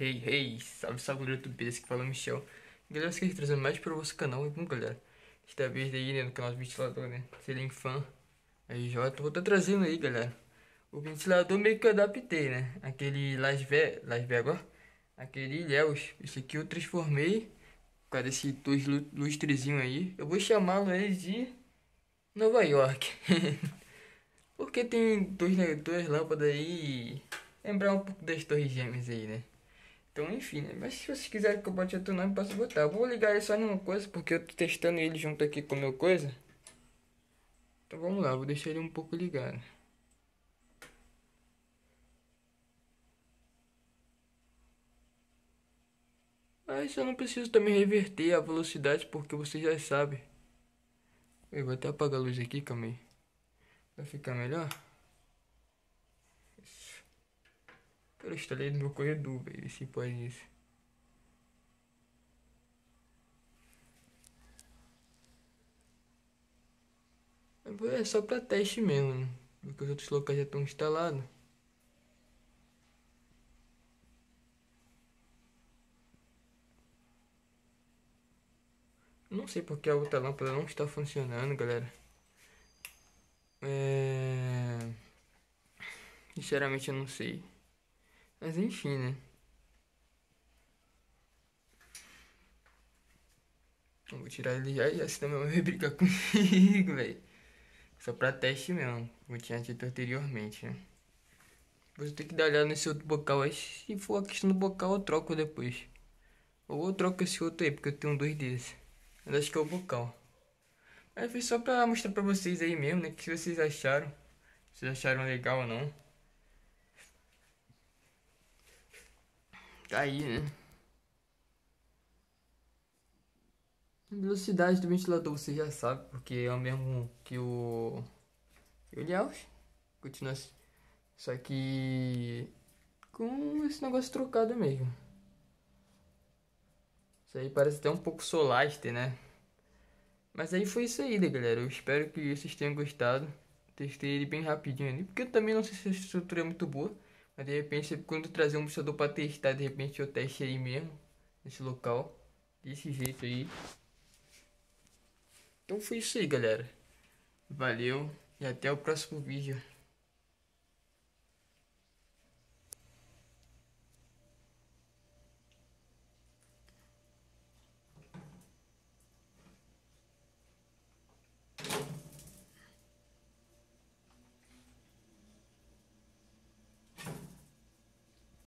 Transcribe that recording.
Hey, salve, salve, galera, tudo beleza? Aqui fala Michel. Galera, você quer trazendo mais para o vosso canal, então, galera. Esta vez aí, né, no canal do ventilador, né, Selim Fan. Aí, Jota, vou estar trazendo aí, galera. O ventilador meio que eu adaptei, né, aquele Las Vegas, ó. Aquele Ilhéus. Esse aqui eu transformei, por causa desse dois lustrezinho aí. Eu vou chamá-lo aí de Nova York. Porque tem duas lâmpadas aí. Lembrar um pouco das torres gêmeas aí, né? Então, enfim, né? Mas se vocês quiserem que eu bote outro nome, posso botar. Eu vou ligar ele só numa coisa, porque eu tô testando ele junto aqui com o meu coisa. Então vamos lá, vou deixar ele um pouco ligado. Mas eu não preciso também reverter a velocidade, porque vocês já sabem. Eu vou até apagar a luz aqui, calma aí. Vai ficar melhor? Isso. Eu instalei no meu corredor, velho. Se pode isso. É só pra teste mesmo, né? Porque os outros locais já estão instalados. Não sei porque a outra lâmpada não está funcionando, galera. Sinceramente eu não sei. Mas enfim, né? Eu vou tirar ele já, senão meu irmão vai brigar comigo, velho. Só pra teste mesmo, como eu tinha dito anteriormente, né? Depois eu tenho que dar uma olhada nesse outro bocal aí. Se for a questão do bocal, eu troco depois. Ou eu troco esse outro aí, porque eu tenho dois desses. Mas acho que é o bocal. Mas foi só pra mostrar pra vocês aí mesmo, né? Que se vocês acharam. Se vocês acharam legal ou não. Tá aí, né? A velocidade do ventilador você já sabe, porque é o mesmo que o Ilhéus. Continua assim. Só que com esse negócio trocado mesmo. Isso aí parece até um pouco Solaster, né? Mas aí foi isso aí, né, galera? Eu espero que vocês tenham gostado. Testei ele bem rapidinho ali, porque eu também não sei se a estrutura é muito boa. Mas de repente, quando eu trazer um mostrador pra testar, de repente eu teste aí mesmo, nesse local. Desse jeito aí. Então foi isso aí, galera. Valeu e até o próximo vídeo.